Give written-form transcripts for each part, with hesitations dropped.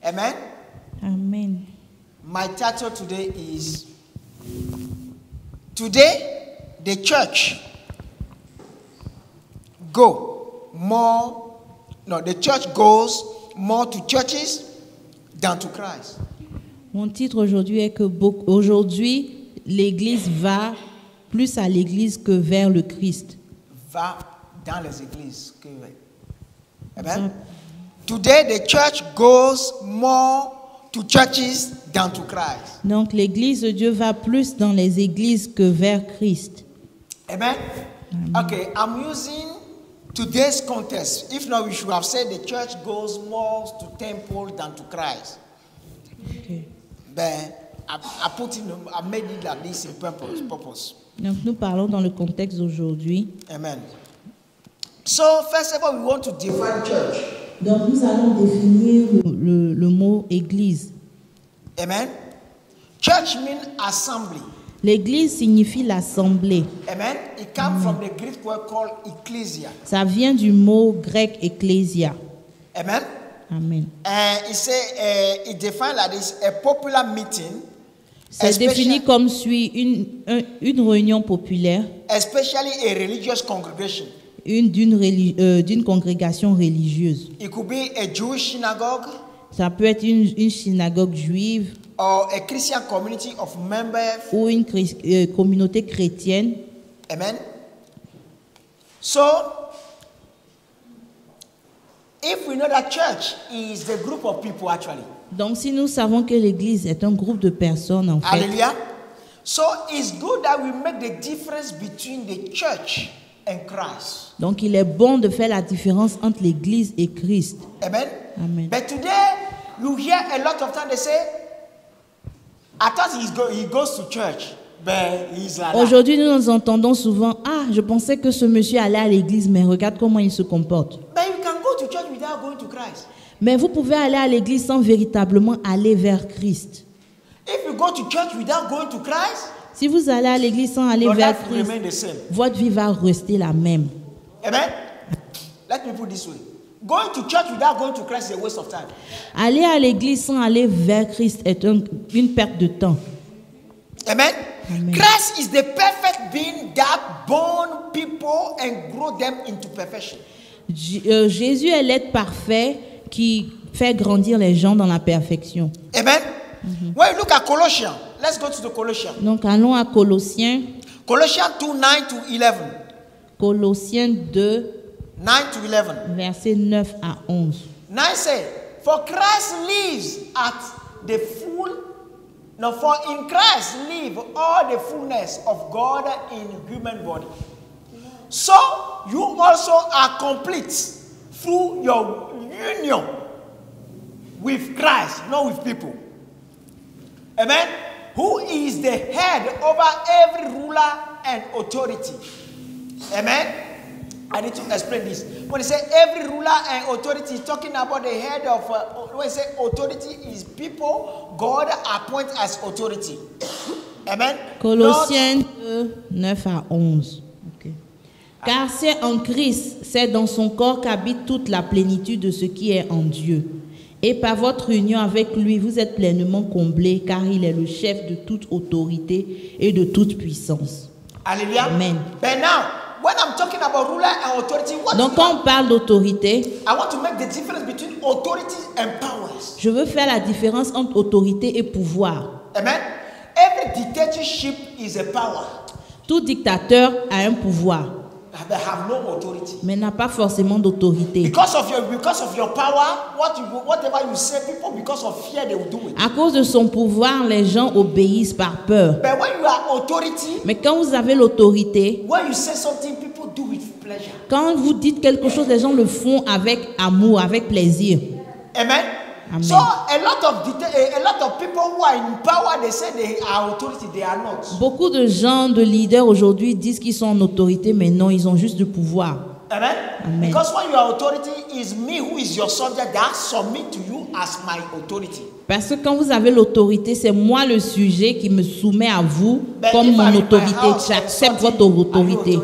Amen. Amen. My title today is Today the church the church goes more to churches than to Christ. Mon titre aujourd'hui est que aujourd'hui, l'Église va plus à l'Église que vers le Christ. Va dans les églises. Amen. Today the church goes more to churches than to Christ. Donc l'Église de Dieu va plus dans les églises que vers Christ. Amen. Okay, I'm using today's context. If not, we should have said the church goes more to temple than to Christ. Okay. But I made it like this in purpose. Donc nous parlons dans le contexte d'aujourd'hui. Amen. So first of all, we want to define church. Donc nous allons définir le mot église. Amen. Church means assembly. L'église signifie l'assemblée. Amen. It comes from the Greek word called ecclesia. Ça vient du mot grec ecclésia. Amen. Amen. And it defines like this: a popular meeting. C'est défini comme suit une réunion populaire. Especially a religious congregation. D'une congrégation religieuse. It could be a Jewish synagogue. Ça peut être une synagogue juive. Or a Christian community of members. Ou une communauté chrétienne. Amen. So, if we know that church is the group of people actually. Donc si nous savons que l'église est un groupe de personnes en fait. Hallelujah. So it's good that we make the difference between the church and Christ. Donc il est bon de faire la différence entre l'église et Christ. Amen. Amen. But today you hear a lot of times they say, I thought he goes to church, but he's like Aujourd'hui, nous entendons souvent, je pensais que ce monsieur allait à l'église, mais regarde comment il se comporte. But you can go to church without going to Christ. Mais vous pouvez aller à l'église sans véritablement aller vers Christ. If you go to church without going to Christ, si vous allez à l'église sans aller vers Christ, votre vie va rester la même. Amen. Let me put it this way. Going to church without going to Christ is a waste of time. Aller à l'église sans aller vers Christ est une perte de temps. Amen. Amen. Christ is the perfect being that born people and grow them into perfection. Jésus est l'être parfait qui fait grandir les gens dans la perfection. Amen. When you look at Colossians, let's go to the Colossians. Donc allons à Colossiens. Colossians 2, 9 to 11. Colossiens 2, 9 to 11. versets 9 à 11. 9 say, for Christ lives for in Christ live all the fullness of God in human body. So you also are complete through your union with Christ, not with people. Amen. Who is the head over every ruler and authority. Amen. I need to explain this. When they say every ruler and authority, is talking about the head of, when they say authority is people God appoints as authority. Amen. Colossiens 2, 9 à 11. Okay. Car c'est en Christ, c'est dans son corps qu'habite toute la plénitude de ce qui est en Dieu. Et par votre union avec lui, vous êtes pleinement comblés, car il est le chef de toute autorité et de toute puissance. Alléluia. Amen. But now, when I'm talking about ruler and authority, donc quand on parle d'autorité, I want to make the difference between authority and powers. Je veux faire la différence entre autorité et pouvoir. Amen. Every dictatorship is a power. Tout dictateur a un pouvoir. They have no authority. Mais n'a pas forcément d'autorité. Because of your power, whatever you say, people because of fear they will do it. À cause de son pouvoir, les gens obéissent par peur. But when you are authority, mais quand vous avez l'autorité, when you say something, people do it with pleasure. Quand vous dites quelque chose, les gens le font avec amour, avec plaisir. Amen. Amen. So a lot of people who are in power, they say they are authority, they are not. Beaucoup de gens, de leaders aujourd'hui disent qu'ils sont en autorité, mais non, ils ont juste du pouvoir. Amen. Amen. Because when your authority is me who is your subject, that submit to you as my authority. Parce que quand vous avez l'autorité, c'est moi le sujet qui me soumet à vous But comme if mon I'm in my autorité. house, J'accepte votre autorité.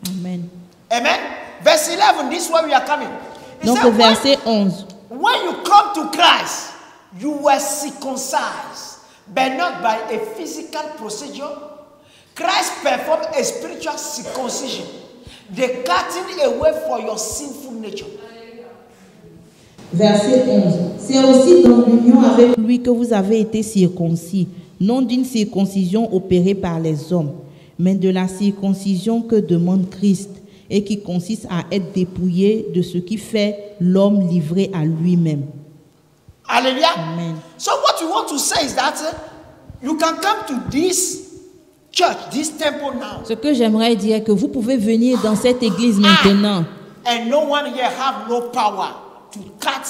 Amen. Amen. Verse 11, this is where we are coming. Donc au verset 11. When you come to Christ, you were circumcised, but not by a physical procedure. Christ performed a spiritual circumcision, the cutting away for your sinful nature. Verset 11. C'est aussi dans l'union avec lui que vous avez été circoncis, non d'une circoncision opérée par les hommes, mais de la circoncision que demande Christ et qui consiste à être dépouillé de ce qui fait l'homme livré à lui-même. Hallelujah. Amen. So what we want to say is that you can come to this church, this temple now. Ce que j'aimerais dire est que vous pouvez venir dans cette église maintenant. And no one here have no power to cut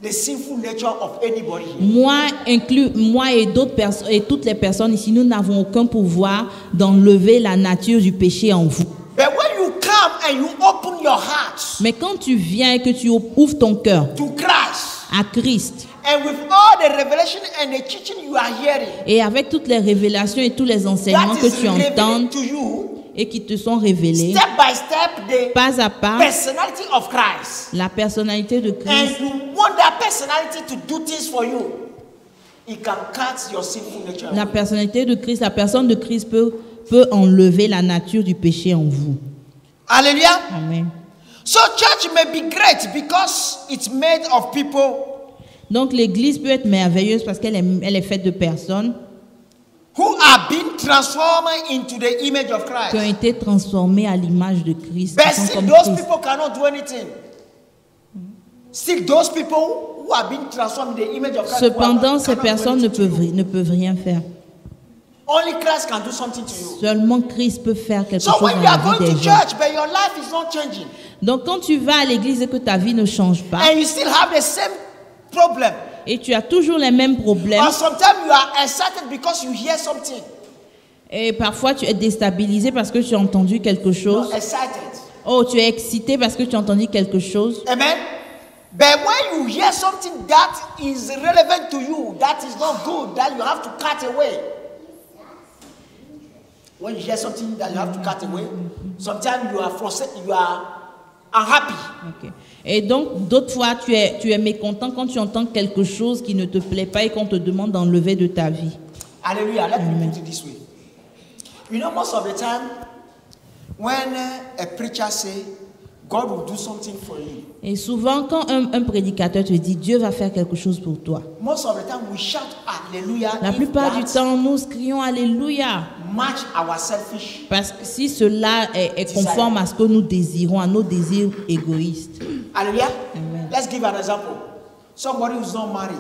the sinful nature of anybody here. Moi et d'autres personnes et toutes les personnes ici, nous n'avons aucun pouvoir d'enlever la nature du péché en vous. But when you come and you open your heart Mais quand tu viens et que tu ouvres ton cœur to Christ, à Christ, and with all the revelation and the teaching you are hearing, et avec toutes les révélations et tous les enseignements that que is tu entends revealed to you, et qui te sont révélés, step by step, the pas à pas, personality of Christ. la personnalité de And Christ, you want that personality to do things for you. It can cut your sinful nature la away. personnalité de Christ, la personne de Christ peut enlever la nature du péché en vous. Hallelujah. Amen. So church may be great because it's made of people Donc l'église peut être merveilleuse parce qu'elle est faite de personnes who are being transformed into the image of qui ont Christ. été transformées à l'image de Christ. But qui sont still, comme those Christ. people cannot do anything. Still, those people who are being transformed in the image of Christ. Cependant, ces cannot do personnes ne anything to you. peuvent rien faire. Only Christ can do something to you. Seulement Christ peut faire quelque So chose when dans you la are vie going des to gens. church, but your life is not changing, Donc quand tu vas à l'église et que ta vie ne change pas, and you still have the same problem, et tu as toujours les mêmes problèmes, or sometimes you are excited because you hear something. et parfois tu es déstabilisé parce que tu as entendu quelque chose. You're excited. Oh, tu es excité parce que tu as entendu quelque chose. Amen. But when you hear something that is relevant to you, that is not good, that you have to cut away. When you hear something that you have to cut away, sometimes you are frustrated, you are unhappy. Ok. Et donc, d'autres fois, tu es mécontent quand tu entends quelque chose qui ne te plaît pas et qu'on te demande d'enlever de ta vie. Hallelujah. Let me put it this way. You know, most of the time, when a preacher say, God will do something for you, Et souvent, quand un prédicateur te dit Dieu va faire quelque chose pour toi, most of the time we shout hallelujah. la if plupart du that temps, nous crions Alléluia. match our selfish. Parce que si cela est conforme à ce que nous désirons, à nos désirs égoïstes. Hallelujah. Amen. Let's give an example. Somebody who's not married.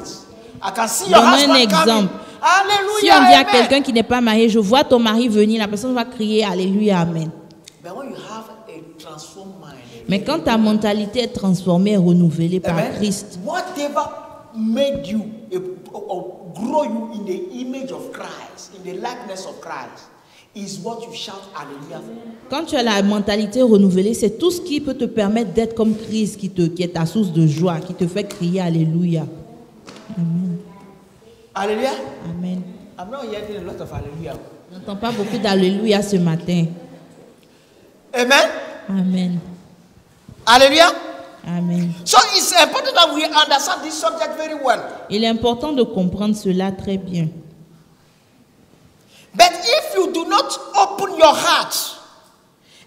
I can see your Donne un husband coming. exemple. Hallelujah. Si on dit à Amen. quelqu'un qui n'est pas marié, je vois ton mari venir, la personne va crier Alléluia, Amen. But when you have a transformed mind, Mais quand ta mentalité est transformée et renouvelée par amen, Christ, whatever made you or grow you in the image of Christ, in the likeness of Christ, is what you shout hallelujah for. quand tu as la mentalité renouvelée, c'est tout ce qui peut te permettre d'être comme Christ, qui est ta source de joie, qui te fait crier Alléluia. Hallelujah. Amen. I'm not hearing a lot of hallelujah. Je n'entends pas beaucoup d'Alléluia ce matin. Amen. Amen. Hallelujah. Amen. So it's important that we understand this subject very well. Il est important de comprendre cela très bien. But if you do not open your heart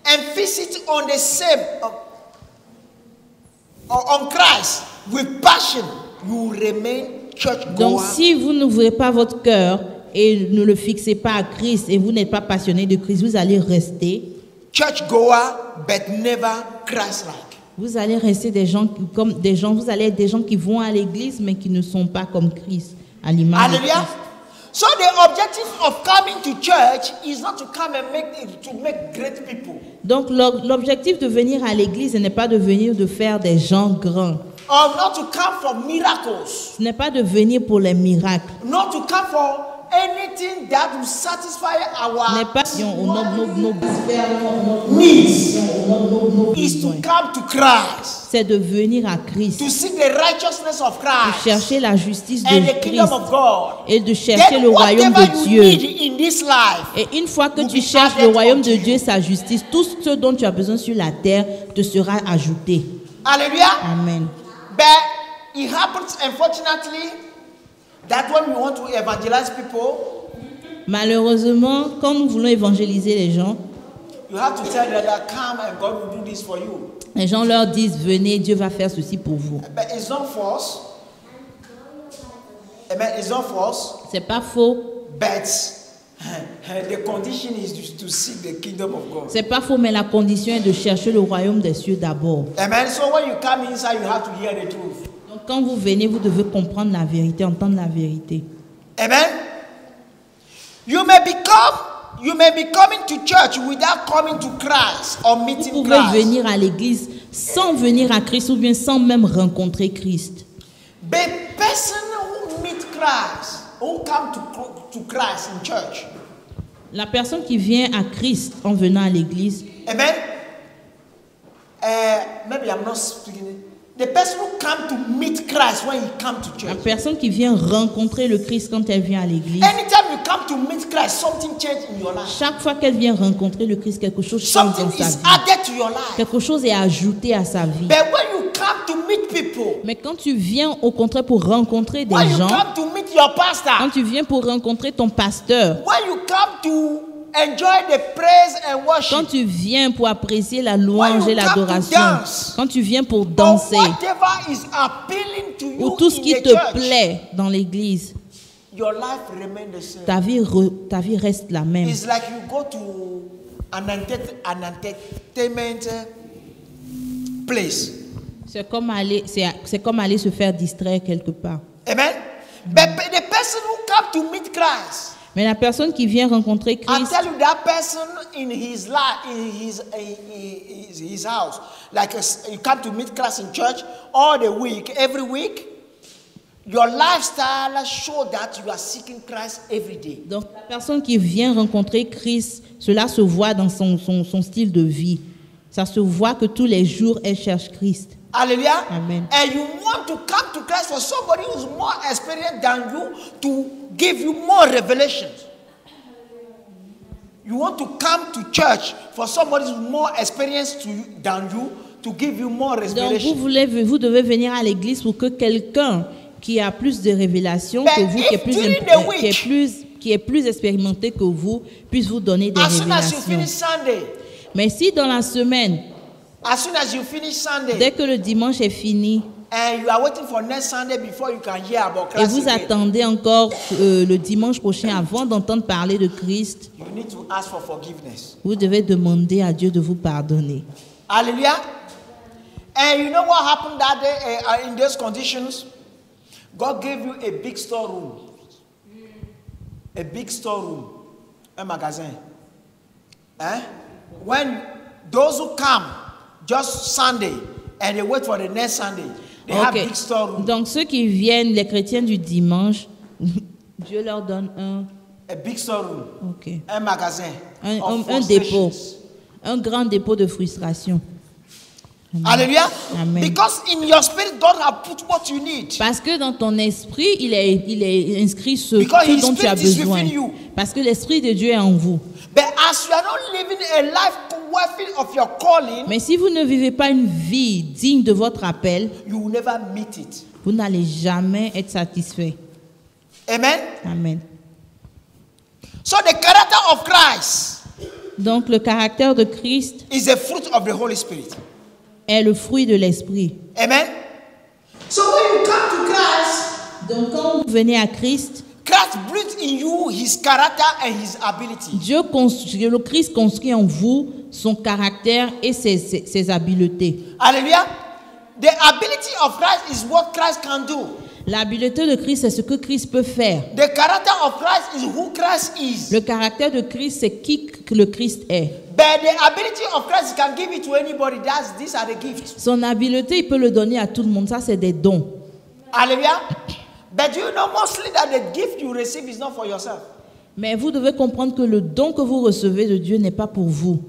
and fix it on the same, on Christ with passion, you will remain church Donc goer. si vous n'ouvrez pas votre cœur et ne le fixez pas à Christ et vous n'êtes pas passionné de Christ, vous allez rester. Church goer, but never Christ-like. Vous allez rester vous allez être des gens qui vont à l'église mais qui ne sont pas comme Christ, à l'image de Hallelujah. Christ. So the objective of coming to church is not to come and make great people, Donc l'objectif de venir à l'église n'est pas de venir de faire des gens grands. or not to come for miracles, Ce n'est pas de venir pour les miracles. not to come for anything that will satisfy Ce n'est our pas nos needs. Is to come to Christ, c'est de venir à Christ, to seek the righteousness of de Christ chercher la justice and de the kingdom Christ of God. et de chercher Then le royaume whatever de you Dieu. need in this life, Et une fois que will tu be cherches added le royaume unto de you. Dieu, sa justice, tout ce dont tu as besoin sur la terre te sera ajouté. hallelujah. Amen. But it it happens, unfortunately, that when we want to evangelize people, Malheureusement, quand nous voulons évangéliser les gens, you have to tell them that come and God will do this for you. les gens leur disent, venez, Dieu va faire ceci pour vous. But it's not false. Amen. It's not false. C'est pas faux. But the condition is to seek the kingdom of God. C'est pas faux, mais la condition est de chercher le royaume des cieux d'abord. Amen. So when you come inside, you have to hear the truth. Donc quand vous venez, vous devez comprendre la vérité, entendre la vérité. Amen. You may be coming to church without coming to Christ or Vous meeting pouvez Christ. venir à l'église sans venir à Christ ou bien sans même rencontrer Christ. The person who meet Christ, who come to Christ in church. La personne qui vient à Christ en venant à l'église, Amen. Maybe I'm not speaking it. The person who come to meet Christ when he come to la church. personne qui vient rencontrer le Christ quand elle vient à l'église, Anytime you come to meet Christ, something changes in your life. chaque fois qu'elle vient rencontrer le Christ, quelque chose change Something dans sa is vie. added to your life. Quelque chose est ajouté à sa vie. But when you come to meet people, Mais quand tu viens au contraire pour rencontrer des when you gens, come to meet your pastor, quand tu viens pour rencontrer ton pasteur, when you come to enjoy the praise and worship, quand tu viens pour apprécier la When louange you et come l'adoration, to dance, quand tu viens pour or danser, whatever is appealing to you ou tout ce in qui the te church, plaît dans l'église, your life remains the same. ta vie reste la même. It's like you go to an entertainment place. C'est comme aller se faire distraire quelque part. Amen. But the person who come to meet Christ, Mais la personne qui vient rencontrer I Christ, tell you, that person in his life, in his house, like you come to meet Christ in church all the week, every week, your lifestyle show that you are seeking Christ every day. donc la personne qui vient rencontrer Christ, cela se voit dans son style de vie. Ça se voit que tous les jours, elle cherche Christ. Hallelujah. Amen. And you want to come to Christ for somebody who's more experienced than you to give you more revelations. You want to come to church for somebody who's more experienced than you to give you more Donc revelations. vous devez venir à l'église pour que quelqu'un qui a plus de révélations But que vous, qui est plus expérimenté que vous, puisse vous donner des As soon as you révélations. finish Sunday, Mais si dans la semaine, as soon as you finish Sunday, dès que le dimanche est fini, and you are waiting for next Sunday before you can hear about et Christ vous again, attendez encore le dimanche prochain avant d'entendre parler de Christ, you need to ask for forgiveness. vous devez demander à Dieu de vous pardonner. Hallelujah. And you know what happened that day in those conditions? God gave you a big storeroom. A big storeroom. A magazine. When those who come just Sunday and they wait for the next Sunday, they have Ok. big storeroom. Donc ceux qui viennent, les chrétiens du dimanche, Dieu leur donne A big storeroom. ok, A magazine. of un dépôt, frustrations. un grand dépôt de frustration. Hallelujah. Amen. Because in your spirit, God has put what you need. Parce que dans ton esprit, il est inscrit ce Because His dont tu as Spirit is besoin. within you. Parce que l'Esprit de Dieu est en vous. But as you are not living a life worthy of your calling, Mais si vous ne vivez pas une vie digne de votre appel, you will never meet it. vous n'allez jamais être satisfait. Amen. Amen. So the character of Christ Donc le caractère de Christ is the fruit of the Holy Spirit. est le fruit de l'Esprit. Amen. So when you come to Christ, Donc quand vous venez à Christ, Christ breathes in you His character and His ability. le Christ construit en vous son caractère et ses habiletés. Hallelujah. The ability of Christ is what Christ can do. L'habileté de Christ, c'est ce que Christ peut faire. The character of Christ is who Christ is. Le caractère de Christ, c'est qui le Christ est. But the ability of Christ, He can give it to anybody. These are the gifts. Son habileté, il peut le donner à tout le monde. Ça, c'est des dons. Hallelujah. But you know mostly that the gift you receive is not for yourself. Mais vous devez comprendre que le don que vous recevez de Dieu n'est pas pour vous.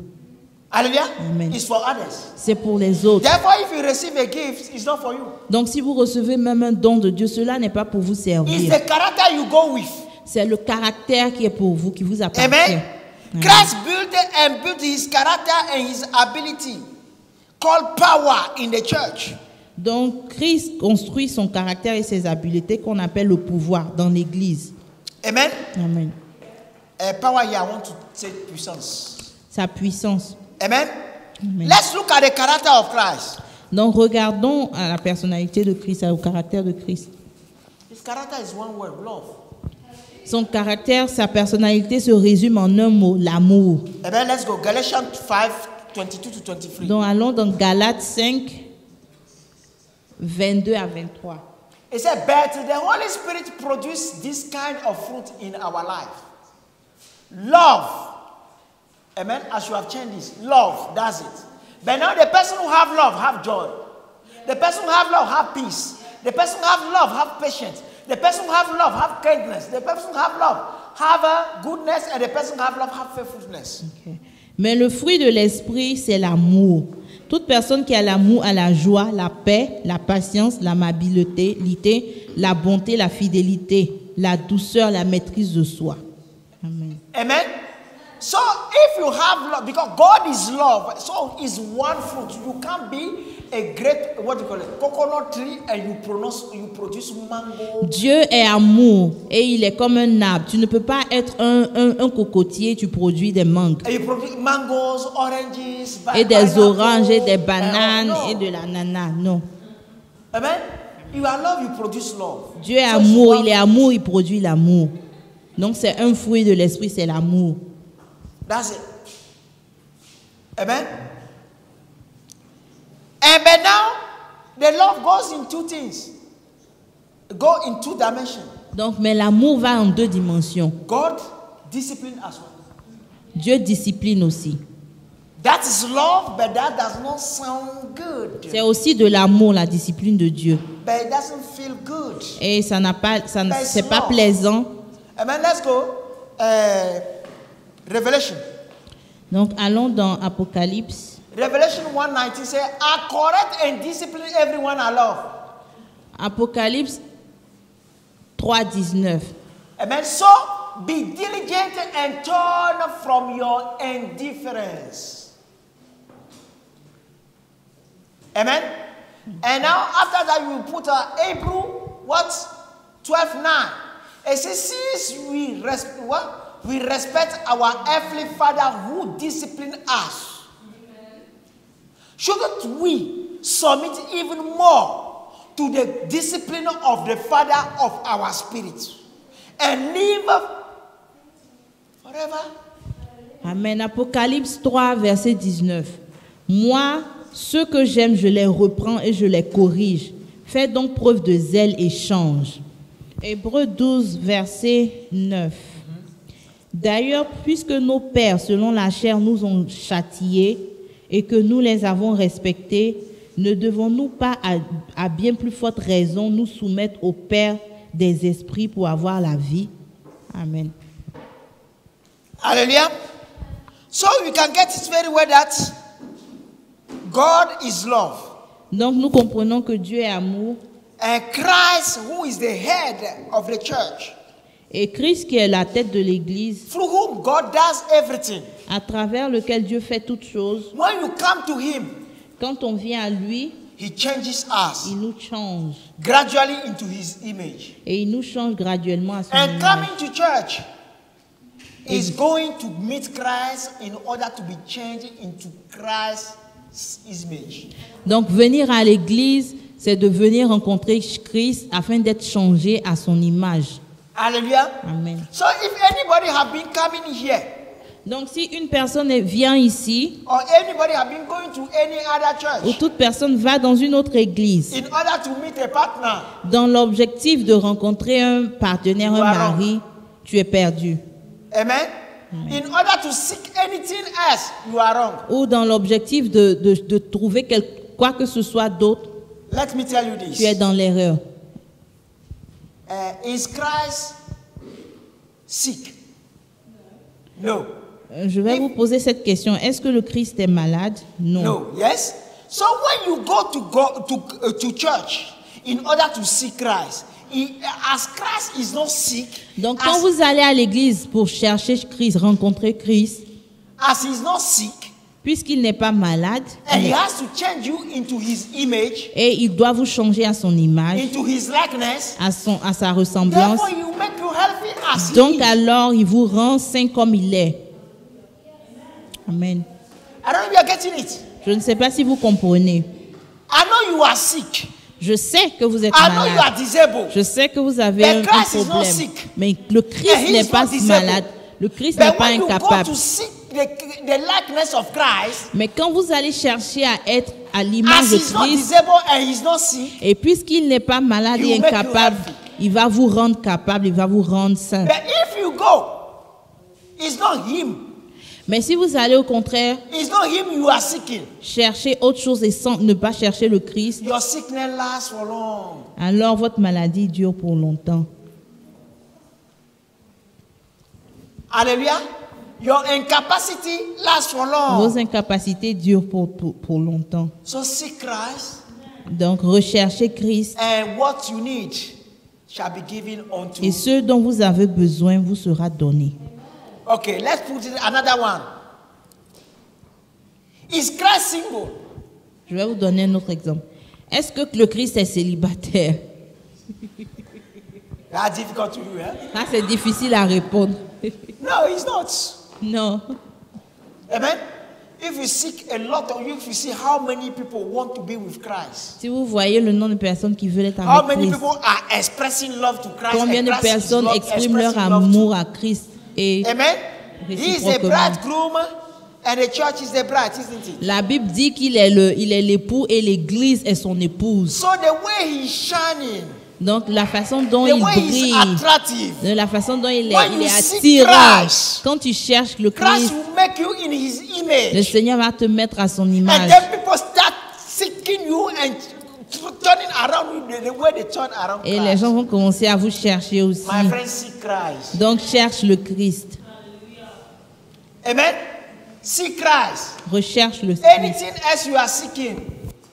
Hallelujah. Amen. It's for others. C'est pour les autres. Therefore, if you receive a gift, it's not for you. Donc, si vous recevez même un don de Dieu, cela n'est pas pour vous It's servir. the character you go with. C'est le caractère qui est pour vous, qui vous appartient. Amen. Amen. Christ built His character and His ability called power in the church. Donc, Christ construit son caractère et ses habiletés qu'on appelle le pouvoir dans l'Église. Amen. Amen. Power here, I want to say puissance. Sa puissance. Amen. Amen. Let's look at the character of Christ. Donc, regardons à la personnalité de Christ, au caractère de Christ. His character is one word, love. Son caractère, sa personnalité se résume en un mot, l'amour. Amen. Let's go. Galatians 5, 22 to 23. Donc, allons dans Galates 5, 22 à 23. It said, but the Holy Spirit produces this kind of fruit in our life. Love. Amen. As you have changed this, love, that's it. But now the person who have love, have joy. The person who have love, have peace. The person who have love, have patience. The person who have love, have kindness. The person who have love, have goodness. And the person who have love, have faithfulness. Okay. Mais le fruit de l'esprit, c'est l'amour. Toute personne qui a l'amour a la joie, la paix, la patience, l'amabilité, la bonté, la fidélité, la douceur, la maîtrise de soi. Amen. Amen. So if you have love, because God is love, so is one fruit. You can't be a great, what do you call it, coconut tree, and you produce mango. Dieu est amour et il est comme un arbre. Tu ne peux pas être un cocotier, tu produis des mangues. And you produce mangoes, oranges, Et des oranges, et des no. bananes, et de l'ananas. Non. Amen. You are love, you produce love. Dieu est So amour, it's il est amour, il produit l'amour. Donc c'est un fruit de l'esprit, c'est l'amour. That's it. Amen. And but now, the love goes in two things. Go in two dimensions. Donc, mais l'amour va en deux dimensions. God discipline as well. Dieu discipline aussi. That is love, but that does not sound good. C'est aussi de l'amour, la discipline de Dieu. But it doesn't feel good. Et ça n'a pas, c'est pas love. plaisant. Amen. Let's go. Revelation. Donc, allons dans Apocalypse. Revelation 1:19 says, "I correct and discipline everyone I love." Apocalypse 3:19. Amen. So be diligent and turn from your indifference. Amen. And now after that you put Hebrew what 12:9. It says, since we respect our earthly Father who disciplined us, shouldn't we submit even more to the discipline of the Father of our spirit and live forever? Amen. Apocalypse 3, verset 19. Moi, ceux que j'aime, je les reprends et je les corrige. Fais donc preuve de zèle et change. Hébreux 12, verset 9. D'ailleurs, puisque nos pères, selon la chair, nous ont châtiés et que nous les avons respectés, ne devons-nous pas, à bien plus forte raison, nous soumettre au Père des esprits pour avoir la vie? Amen. Hallelujah. So we can get it very well that God is love. Donc, nous comprenons que Dieu est amour. And Christ, who is the head of the church, Et Christ, qui est la tête de l'Église, through whom God does everything. à travers lequel Dieu fait toutes choses, When you come to Him, quand on vient à lui, He changes us il nous change. gradually into His image. Et il nous change graduellement à son And image. coming to church is going to meet Christ in order to be changed into Christ's image. Donc, venir à l'Église, c'est de venir rencontrer Christ afin d'être changé à son image. Hallelujah. Amen. So if anybody have been coming here, Donc, si une personne vient ici, or anybody have been going to any other ou church toute personne va dans une autre église, in order to meet a partner, dans l'objectif de rencontrer un partenaire, un You are mari, tu es perdu. amen? In order to seek anything else, you are wrong. Ou dans l'objectif de trouver quoi que ce soit d'autre, Let me tell you tu es this. dans l'erreur. Is Christ sick? No. Je vais vous poser cette question. Est-ce que le Christ est malade? Non. No. Yes? So when you go to church in order to see Christ, as Christ is not sick, Donc, quand vous allez à l'église pour chercher Christ, rencontrer Christ, as he is not sick, Puisqu'il n'est pas malade, and he has to change you into his image, et il doit vous changer à son image, into his likeness, à sa ressemblance. therefore he will make you healthy as he Donc is. alors, il vous rend saint comme il est. Amen. I don't know if you are getting it. Je ne sais pas si vous comprenez. I know you are sick. Je sais que vous êtes I know you are malade. disabled. Je sais que vous avez But un Christ is not problème. sick. Mais le And Christ he n'est is pas not disabled. malade. Le Christ n'est But pas when you go incapable. to seek the likeness of Christ, Mais quand vous allez chercher à être à l'image as de he's not Christ, disabled and he's not sick, et puisqu'il n'est pas malade He et will make you incapable, healthy. il va vous rendre capable, il va vous rendre saint. but if you go, it's not him. Mais si vous allez au contraire It's not him you are seeking. chercher autre chose et sans ne pas chercher le Christ, Your sickness lasts for long. alors votre maladie dure pour longtemps. Hallelujah. Your incapacity lasts for long. Vos incapacités durent pour longtemps. So seek Christ, Donc recherchez Christ and what you need shall be given unto et you. ce dont vous avez besoin vous sera donné. Okay, let's put it another one. Is Christ single? Je vais vous donner un autre exemple. Est-ce que le Christ est célibataire? That's difficult to do, eh? Ça, c'est difficile à répondre. No, he's not. Non. Amen. If you seek a lot of you, if you see how many people want to be with Christ, Si vous voyez le nombre de personnes qui veulent être how avec many Christ, people are expressing love to Christ, combien and de Christ is personnes love, expriment leur expressing love amour à Christ et to- Amen. He is a réciproquement. bridegroom, and the church is the bride, isn't it? La Bible dit qu'il est l'époux et l'Église est son épouse. So the way he's shining, Donc la façon dont the il way he's brille, attractive, de la façon dont il When you est seek attirant. Christ, Quand tu cherches le Christ Christ, will make you in his le image, Seigneur va te mettre à son and image. then people start seeking you and turning around the way they turn around Et les Christ. gens vont commencer à vous chercher aussi. My friend, seek Christ. Donc cherche le Christ. Amen. Seek Christ. Recherche le Christ. Anything else you are seeking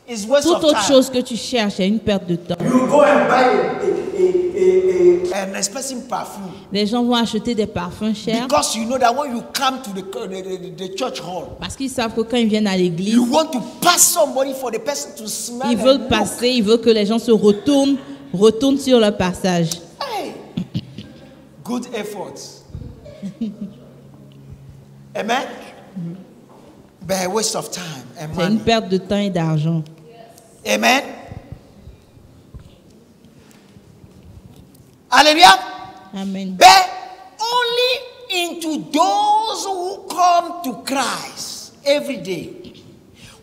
is waste Toute of autre time. chose que tu cherches est une perte de temps. You go and buy an expensive perfume Les gens vont acheter des parfums chers because you know that when you come to the church hall, parce qu'ils savent que quand ils viennent à l'église, you want to pass somebody for the person to smell. ils and veulent look. passer, ils veulent que les gens se retournent sur leur passage. Hey, good efforts. Amen. But a waste of time and C'est une money. perte de temps et d'argent. Amen. Hallelujah. Amen. But only into those who come to Christ every day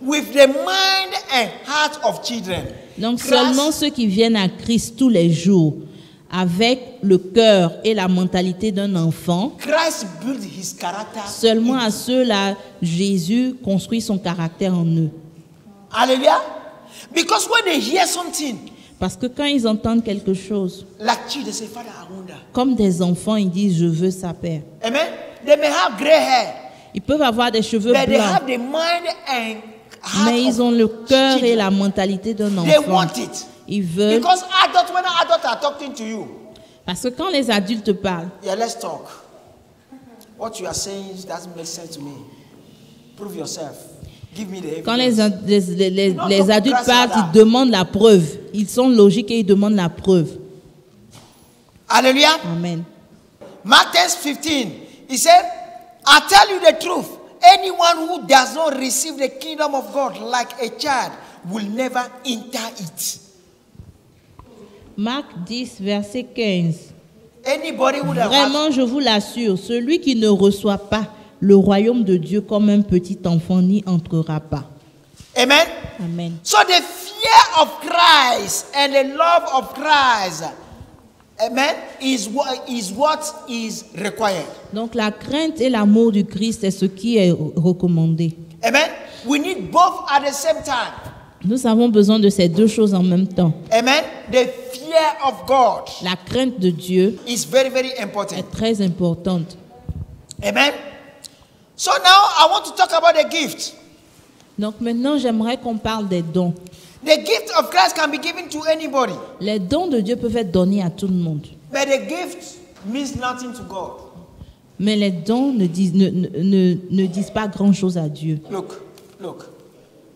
with the mind and heart of children. Donc Christ- seulement ceux qui viennent à Christ tous les jours avec le cœur et la mentalité d'un enfant, Christ built his character. seulement à ceux-là, Jésus construit son caractère en eux. Hallelujah. Because when they hear something, Parce que quand ils entendent quelque chose, like children, they say, Father, I wonder. comme des enfants, ils disent « je veux sa paix ». Amen. They may have gray hair, Ils peuvent avoir des cheveux but they blancs, have the mind and heart mais ils of ont le cœur et children. la mentalité d'un They enfant. want it. Ils veulent, Because when adults are talking to you, parce que quand les adultes parlent, yeah, let's talk. What you are saying doesn't make sense to me. Prove yourself. Give me the quand evidence. les adultes parlent, ils demandent la preuve. Ils sont logiques et ils demandent la preuve. Hallelujah. Amen. Mark 10:15. He said, I tell you the truth. Anyone who does not receive the kingdom of God like a child will never enter it. Marc 10, verset 15. Anybody who does Vraiment, je vous l'assure, celui qui ne reçoit pas le royaume de Dieu comme un petit enfant n'y entrera pas. Amen. Amen. So the fear of Christ and the love of Christ, amen, is what is required. Donc la crainte et l'amour du Christ est ce qui est recommandé. Amen. We need both at the same time. Nous avons besoin de ces deux choses en même temps. Amen. The fear of God La crainte de Dieu is very, very important. est très importante. Amen. So now I want to talk about the gift. Donc maintenant, j'aimerais qu'on parle des dons. The gift of Christ can be given to anybody, Les dons de Dieu peuvent être donnés à tout le monde. but the gift means nothing to God. Mais les dons ne disent pas grand-chose à Dieu. Look.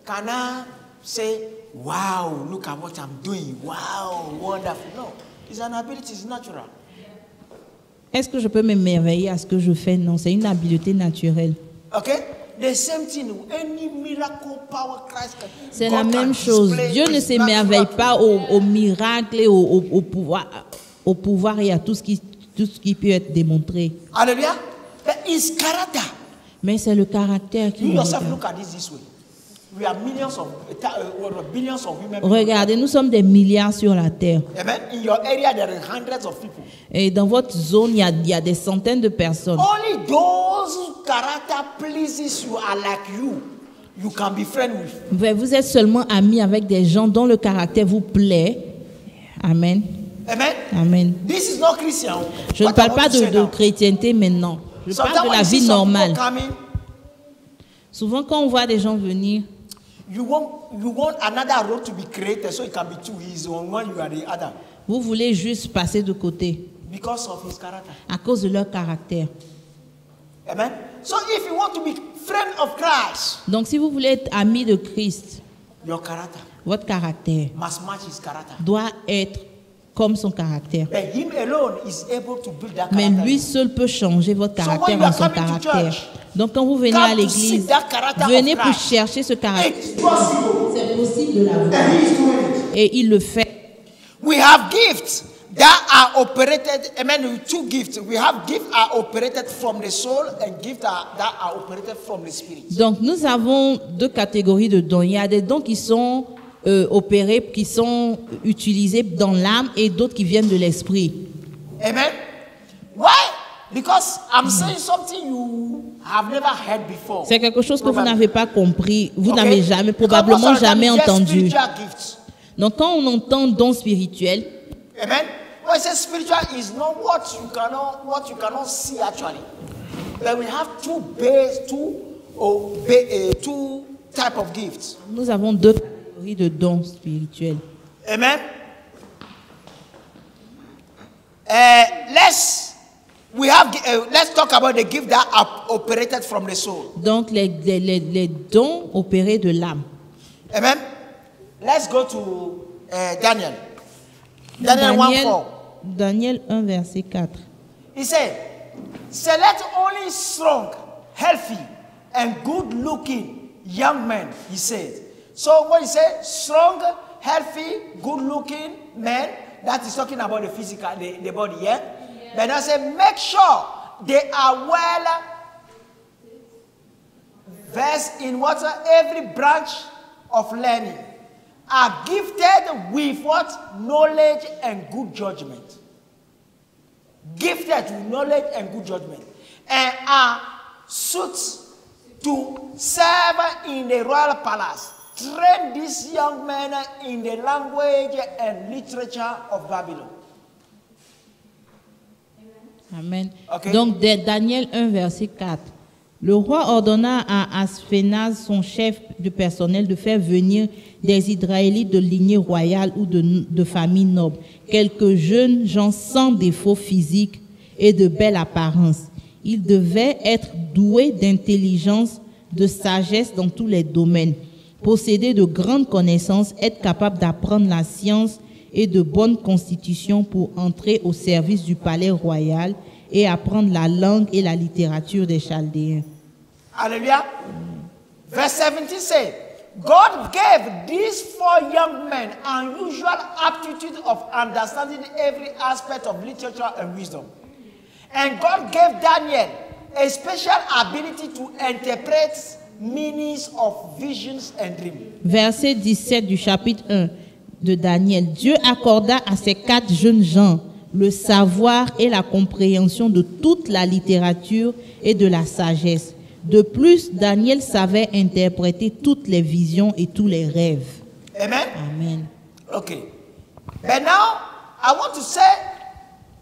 Can I say, wow, look at what I'm doing. Wow, wonderful. No, it's an ability, it's natural. Est-ce que je peux m'émerveiller à ce que je fais? Non, c'est une habileté naturelle. Okay? The same thing, any miracle power Christ can. C'est la même chose. Dieu ne s'émerveille pas au miracle et au pouvoir et à tout ce qui peut être démontré. Hallelujah. But his character. Mais c'est le caractère qui You nous yourself regarde. look at this way. We are billions of women. Regardez, nous sommes des milliards sur la terre. Amen. In your area, there are hundreds of people. Et dans votre zone, il y a des centaines de personnes. Only those whose character pleases you are like you can be friends with. Mais vous êtes seulement amis avec des gens dont le caractère vous plaît. Amen. Amen. Amen. This is not Christian. Je ne What I parle want pas to say de now. chrétienté maintenant. Je parle Sometimes de when la you see vie some normale. people coming, Souvent, quand on voit des gens venir, you want another road to be created so it can be two. He's on one, you are the other. vous voulez juste passer de côté Because of his character. à cause de leur caractère. Amen. So if you want to be friend of Christ, Donc, si vous voulez être ami de Christ, your character votre caractère must match his character. doit être comme son caractère. But him alone is able to build that Mais character. lui seul peut changer votre So when caractère you are en son coming to caractère. church, Donc, quand vous venez come à to l'église, see that character of venez pour Christ. chercher ce caractère. It's possible. C'est possible de l'avoir. And he is doing it. Et il le fait. We have gifts that are operated. Amen. Two gifts. We have gifts are operated from the soul and gifts that are operated from the spirit. Donc, nous avons deux catégories de dons. Il y a des dons qui sont opérés, qui sont utilisés dans l'âme et d'autres qui viennent de l'esprit. Amen. Why? Because I'm saying something you have never heard before. C'est quelque chose que vous Probably. n'avez pas compris, vous Okay? n'avez jamais, Because probablement most of the time jamais it's just entendu. spiritual gifts. Donc, quand on entend dons spirituels, Amen. When I say spiritual is not what you cannot see actually. But we have two type of gifts. nous avons deux catégories de dons spirituels. Amen. Let's talk about the gift that are operated from the soul. Donc, les dons opérés de l'âme. Amen. Let's go to Daniel. Daniel 1:4. Daniel 1, verset 4. He said, select only strong, healthy, and good-looking young men, he said. So when he said strong, healthy, good-looking men, that is talking about the physical, the body, yeah? But I say, make sure they are well versed in what? Every branch of learning. Are gifted with what? Knowledge and good judgment. Gifted with knowledge and good judgment. And are suited to serve in the royal palace. Train these young men in the language and literature of Babylon. Amen. Ok. Donc, Daniel 1, verset 4. Le roi ordonna à Asphénaz, son chef de personnel, de faire venir des Israélites de lignée royale ou de famille noble, quelques jeunes gens sans défaut physique et de belle apparence. Ils devaient être doués d'intelligence, de sagesse dans tous les domaines, posséder de grandes connaissances, être capables d'apprendre la science et de bonne constitution pour entrer au service du palais royal et apprendre la langue et la littérature des Chaldéens. Hallelujah. Verse 17 says, God gave these 4 young men unusual aptitude of understanding every aspect of literature and wisdom. And God gave Daniel a special ability to interpret meanings of visions and dreams. Verset 17 du chapitre 1 de Daniel. Dieu accorda à ces 4 jeunes gens le savoir et la compréhension de toute la littérature et de la sagesse. De plus, Daniel savait interpréter toutes les visions et tous les rêves. Amen. Amen. Okay. But now, I want to say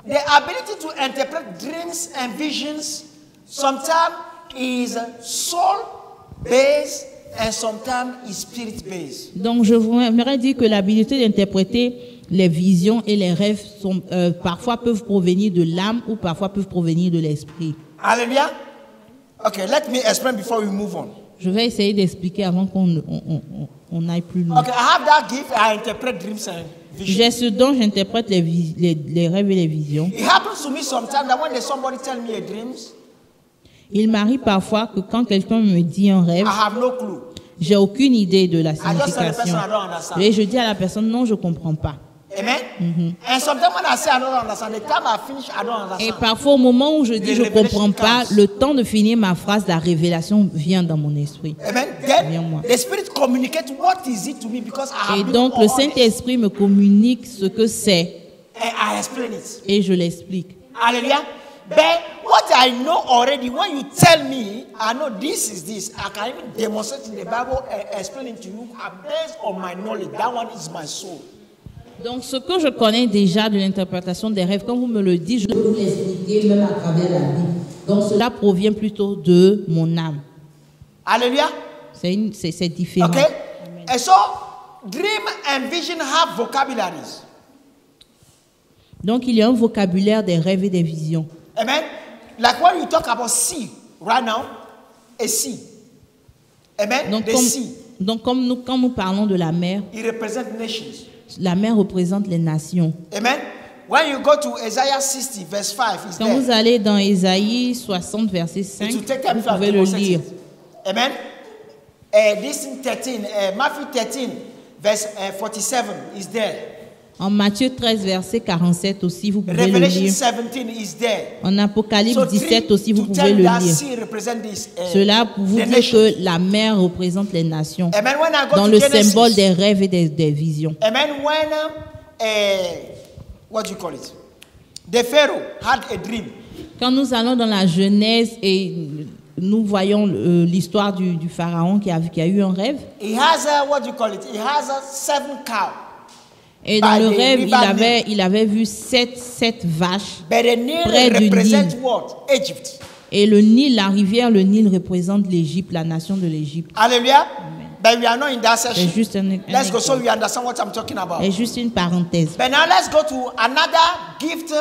the ability to interpret dreams and visions sometimes is soul-based and sometimes is spirit-based. Donc, je voudrais dire que l'habilité d'interpréter les visions et les rêves parfois peuvent provenir de l'âme ou parfois peuvent provenir de l'esprit. Hallelujah. Okay, let me explain before we move on. Je vais essayer d'expliquer avant qu'on on aille plus loin. Okay, I have that gift. I interpret dreams and visions. J'ai ce don, j'interprète les rêves et les visions. It happens to me sometimes that when somebody tell me a dreams, Il m'arrive parfois que quand quelqu'un me dit un rêve, I have no clue. j'ai aucune idée de la I just tell the signification. person I don't understand. Et je dis à la personne, non, je ne comprends pas. Amen. And sometimes when I say I don't understand, the time I finish, I don't Et understand. parfois, au moment où je dis je ne comprends pas, comes. le temps de finir ma phrase, la révélation vient dans mon esprit. Amen. Viens Then moi. the Spirit communicates what is it to me because I have Et been donc, le honest, Saint-Esprit me communique ce que c'est and I explain it. et je l'explique. Hallelujah. But what I know already, when you tell me, I know this is this. I can even demonstrate in the Bible and explain it to you based on my knowledge. That one is my soul. Donc, ce que je connais déjà de l'interprétation des rêves, quand vous me le dites, je peux vous l'expliquer même à travers la Bible. Donc, cela provient plutôt de mon âme. Hallelujah. C'est différent. Okay. And so, dream and vision have vocabularies. Donc, il y a un vocabulaire des rêves et des visions. Amen. Like when you talk about sea right now, a sea. Amen. Donc, The sea, quand nous parlons de la mer, it represents nations. la mer représente les nations. Amen. When you go to Isaiah 60, verse 5, it's Quand there. vous allez dans Ésaïe 60, verset 5, It will take time vous to pouvez le demonstrate lire. it. Amen. This in 13, Matthew 13, verse 47 is there. En Matthieu 13, verset 47 aussi, vous pouvez le Revelation lire. 17 is there. En Apocalypse So 17 aussi, vous to pouvez tell le that lire. sea represent this, Cela pour vous the dire nation. que la mer représente les nations. Amen. When I go Dans to le Genesis, symbole des rêves et des visions. Amen. When what do you call it? The Pharaoh had a dream. Quand nous allons dans la Genèse et nous voyons l'histoire du pharaon qui a eu un rêve. He has a, what do you call it? He has a 7 cows. Et dans By le the rêve, river il avait vu sept vaches. But the Nile Près du represents Nil. what? Egypt. Et le Nil, la rivière, le Nil représente l'Égypte, la nation de l'Égypte. Hallelujah. But we are not in that C'est session. juste un Let's go so exemple. we understand what I'm talking about. C'est juste une parenthèse. But now let's go to another gift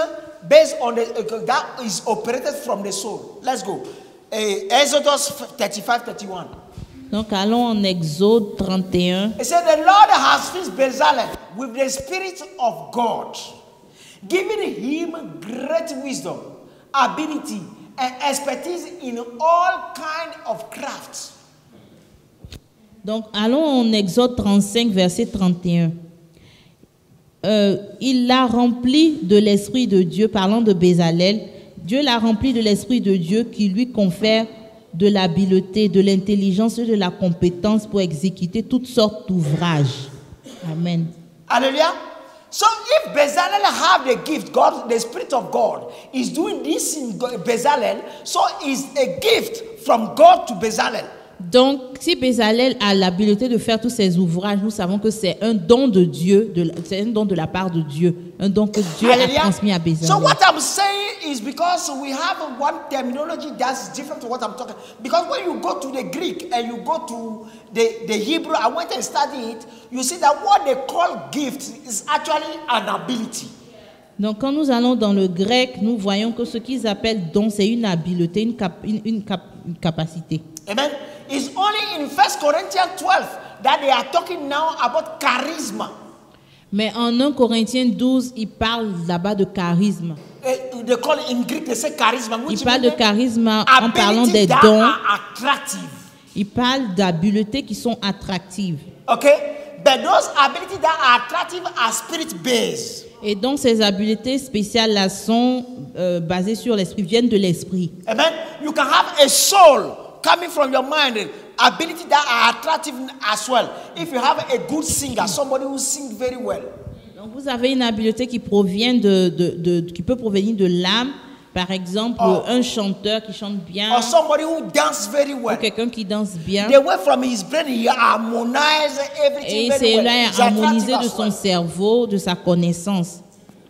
based on the that is operated from the soul. Let's go. Exodus 35:31. Donc allons en Exode 31. It said the Lord has filled Bezalel with the Spirit of God, giving him great wisdom, ability, and expertise in all kind of crafts. Donc allons en Exode 35, verset 31. Il l'a rempli de l'Esprit de Dieu, parlant de Bezalel. Dieu l'a rempli de l'Esprit de Dieu qui lui confère de l'habileté, de l'intelligence et de la compétence pour exécuter toutes sortes d'ouvrages. Amen. Hallelujah. So if Bezalel have the gift, God, the Spirit of God, is doing this in Bezalel, so it's a gift from God to Bezalel. Donc, si Bezalel a l'habileté de faire tous ces ouvrages, nous savons que c'est un don de Dieu, c'est un don de la part de Dieu, un don que Dieu a transmis à Bezalel. So what I'm saying is because we have one terminology that's different to what I'm talking. Because when you go to the Greek and you go to the Hebrew, I went and studied it, you see that what they call gift is actually an ability. Donc, quand nous allons dans le grec, nous voyons que ce qu'ils appellent don, c'est une habileté, une capacité. Amen. It's only in 1 Corinthians 12 that they are talking now about charisma. Mais en 1 Corinthiens 12, il parle là-bas de charisme. They call it in Greek, they say charisma. Il parle de charisme en parlant des dons. Attractive. Il parle d'habiletés qui sont attractives. Okay? But those abilities that are attractive are spirit-based. Et donc ces habiletés spéciales-là sont basées sur l'esprit, viennent de l'esprit. Amen. You can have a soul coming from your mind, ability that are attractive as well. If you have a good singer, somebody who sings very well. Donc vous avez une habileté qui provient qui peut provenir de l'âme. Par exemple, un chanteur qui chante bien. Or somebody who dances very well. Ou quelqu'un qui danse bien. The way from his brain, he harmonizes everything Et very well. cela est It's harmonisé attractive de as son well. cerveau, de sa connaissance.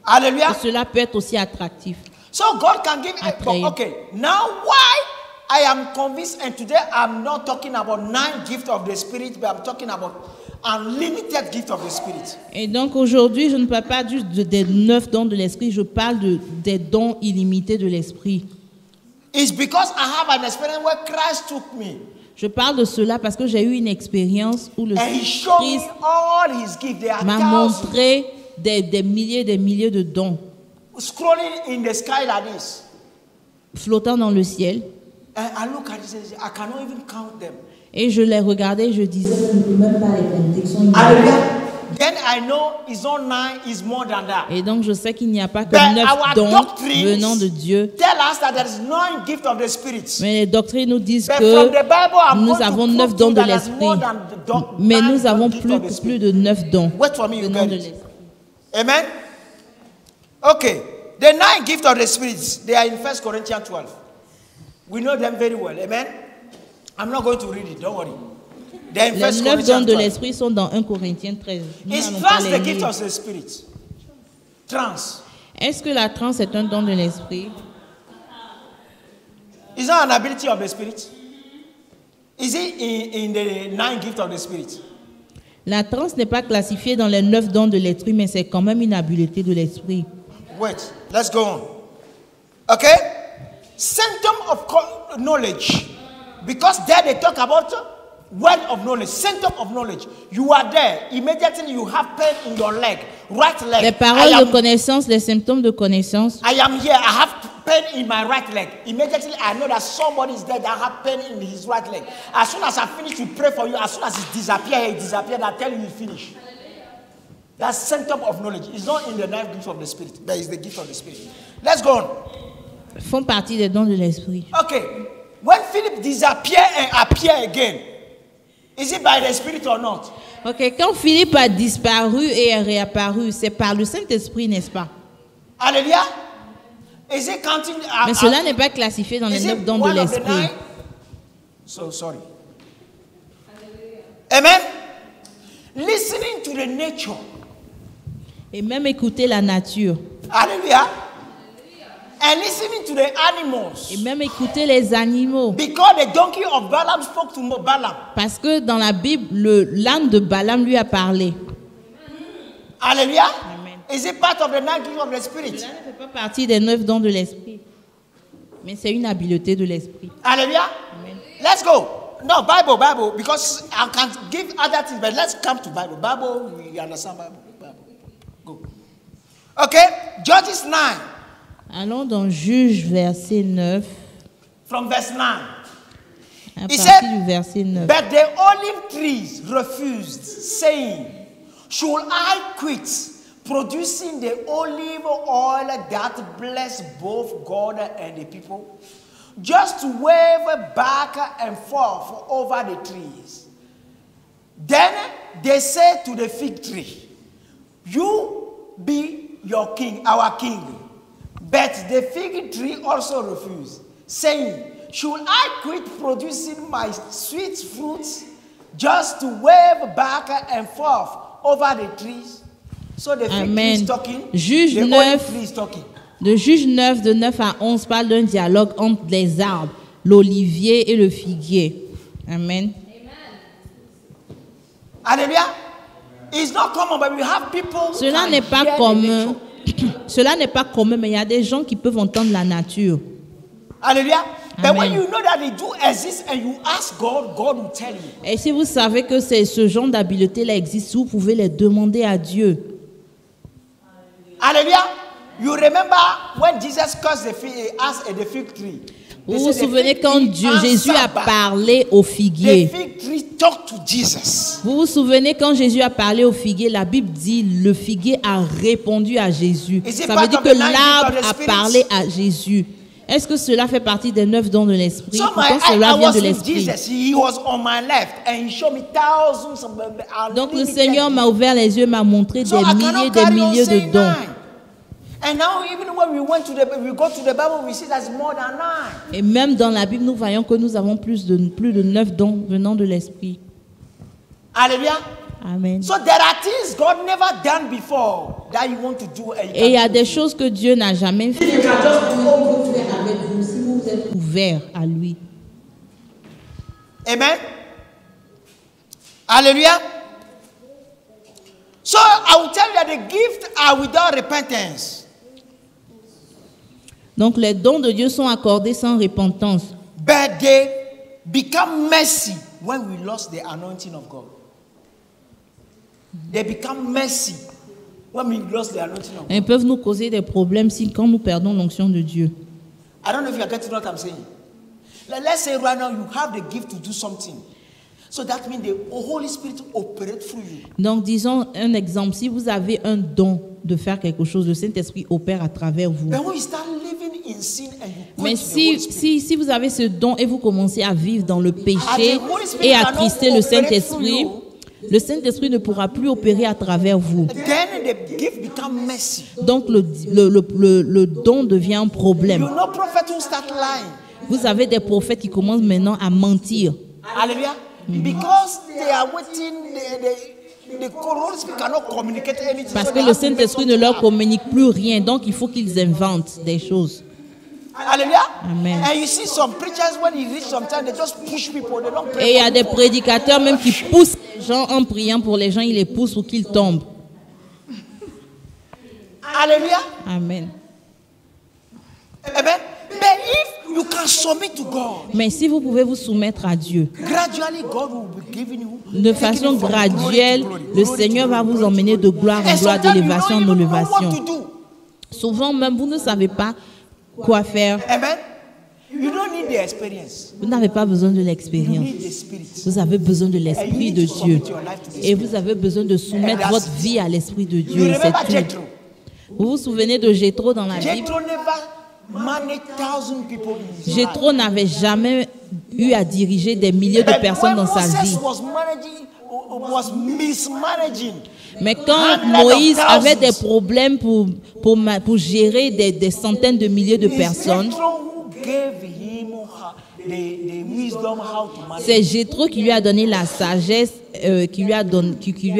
Hallelujah. Et cela peut être aussi attractif. So God can give Attrayant. okay. Now why I am convinced, and today I'm not talking about 9 gifts of the Spirit, but I'm talking about unlimited gift of the Spirit. Et donc aujourd'hui, je ne parle pas juste des 9 dons de l'esprit, je parle des dons illimités de l'esprit. It's because I have an experience where Christ took me. Je parle de cela parce que j'ai eu une expérience où le And he showed me Christ all his gifts. There are m'a thousands. montré des milliers de dons Scrolling in the sky like this. flottant dans le ciel. And I look at it and say, I cannot even count them. Et je les regardais et je disais, je ne peux même pas les compter. Ils sont Hallelujah. Then I know it's not 9, it's more than that. Et donc je sais qu'il n'y a pas que But 9 our dons doctrines venant de Dieu. tell us that there is 9 gift of the Spirit. Mais les doctrines nous disent But que from the Bible, I'm nous going to avons prove 9 to dons you de that there's more l'esprit. than the Mais nine nous avons gift of the plus Spirit. de 9 dons Wait for me, you venant get de it. l'esprit. Amen. Okay. The 9 gifts of the Spirit, they are in 1 Corinthians 12. We know them very well. Amen. I'm not going to read it, don't worry. They're in 1 Les 9 dons Corinthians de 12. l'esprit sont dans 1 Corinthiens 13. Nous Is n'allons pas trance les the gift lire. of the Spirit? Trance. Est-ce que la transe est un don de l'esprit? Is that an ability of the Spirit? Is it in the 9 gifts of the Spirit? La transe n'est pas classifiée dans les 9 dons de l'esprit, mais c'est quand même une habileté de l'esprit. Wait, let's go on. Okay? Symptom of knowledge. Because there they talk about word of knowledge, symptom of knowledge. You are there. Immediately you have pain in your leg, right leg. Les paroles de connaissance, les symptômes de connaissance. I am here. I have pain in my right leg. Immediately I know that somebody is there that have pain in his right leg. As soon as I finish to pray for you, as soon as it disappears, I tell you finish. That's symptom of knowledge. It's not in the 9 gifts of the Spirit. That is the gift of the Spirit. Let's go on. Font partie des dons de l'esprit. Okay. When Philip disappear and appear again, is it by the Spirit or not? Ok, quand Philippe a disparu et est réapparu, c'est par le Saint-Esprit, n'est-ce pas? Hallelujah. Is it counting? Mais cela n'est pas classifié dans les 9 dons de l'esprit. So sorry. Amen. Listening to the nature. Et même écouter la nature. Hallelujah. And listening to the animals. Et même écouter les animaux. Because the donkey of Balaam spoke to Balaam. Parce que dans la Bible, l'âne de Balaam lui a parlé. Hallelujah. Amen. Is it part of the 9 gifts of the Spirit? Cela ne fait pas partie des 9 dons de l'esprit. Mais c'est une habileté de l'esprit. Hallelujah. Amen. Let's go. No, Bible, because I can give other things, but let's come to Bible. Bible, we understand Bible. Go. Okay, Judges 9. Allons dans Juge verset 9. From verse 9. À He partir said, du verset 9. but the olive trees refused, saying, should I quit producing the olive oil that bless both God and the people? Just to wave back and forth over the trees. Then they said to the fig tree, you be your king, our king. But the fig tree also refused, saying, should I quit producing my sweet fruits just to wave back and forth over the trees? So the fig tree is talking, Juge the 9, olive tree is talking. de Juge 9, de 9 à 11, parle d'un dialogue entre les arbres, l'olivier et le figuier. Amen. Hallelujah. It's not common, but we have people. Cela n'est pas commun. Cela n'est pas commun, mais il y a des gens qui peuvent entendre la nature. Hallelujah. But Amen. when you know that they do exist and you ask God, God will tell you. Et si vous savez que ce genre d'habileté-là existe, vous pouvez les demander à Dieu. Hallelujah. You remember when Jesus cursed the fig tree? Vous vous souvenez quand Jésus a parlé au figuier? The fig tree talked to Jesus. Vous vous souvenez quand Jésus a parlé au figuier? La Bible dit le figuier a répondu à Jésus. Ça veut dire que l'arbre a parlé à Jésus. Est-ce que cela fait partie des 9 dons de l'esprit? Pourtant cela vient de l'esprit. Donc le Seigneur m'a ouvert les yeux, m'a montré des milliers de dons. Et même dans la Bible, nous voyons que nous avons plus de 9 dons venant de l'esprit. Alléluia. Amen. So there are things God never done before that you want to do. Et il y a des choses que Dieu n'a jamais fait. Si vous êtes ouverts à lui. Amen. Hallelujah. So I will tell you that the gifts are without repentance. Donc les dons de Dieu sont accordés sans repentance. But they become messy when we lost the anointing of God. They become messy when we lost the anointing of God. Ils peuvent nous causer des problèmes quand nous perdons l'onction de Dieu. I don't know if you are getting what I'm saying. Let's say right now you have the gift to do something. So that means the Holy Spirit operates through you. Donc disons un exemple, si vous avez un don de faire quelque chose, le Saint-Esprit opère à travers vous. But when you start living in sin and you Mais quench the Holy Spirit, si vous avez ce don et vous commencez à vivre dans le péché et à attrister le Saint-Esprit ne pourra plus opérer à travers vous. then the gift becomes messy. Donc le don devient un problème. You know prophets who start lying. Vous avez des prophètes qui commencent maintenant à mentir. Hallelujah. Because they are waiting, the Holy Spirit cannot communicate anything. Parce so que they le have to make Saint-Esprit ne something leur up. communique plus rien. Donc il faut qu'ils inventent des choses. Hallelujah. Amen. And you see some preachers when you reach some time, they just push people. They don't Et pray il y for a des people. prédicateurs même qui poussent les gens en priant pour les gens, ils les poussent pour qu'ils tombent. Hallelujah. Amen. Amen. But if you can submit to God, Mais si vous pouvez vous soumettre à Dieu, gradually God will be giving you. de taking façon you from graduelle, glory to glory, le glory Seigneur to va glory, vous glory to emmener de glory. gloire en And gloire, sometimes you d'élévation en don't even know élévation. what to do. Souvent même, vous ne savez pas quoi faire. Amen. You don't need the experience. Vous n'avez pas besoin de You l'expérience. need the Spirit. Vous avez besoin de l'Esprit de Dieu. Et vous avez besoin de soumettre And votre that's- vie à l'Esprit de You Dieu. remember C'est tout. Jethro? Vous vous souvenez de Jéthro dans la Bible? Jethro never managed 1,000 people in his life. Jéthro n'avait jamais eu à diriger des milliers de But personnes when dans sa Moses vie. was mismanaging. Mais quand hundreds of Moïse avait des thousands, problèmes pour gérer des centaines de milliers de it's personnes, Jethro who gave him the wisdom how to manage. c'est Jéthro qui lui a donné la sagesse, qui lui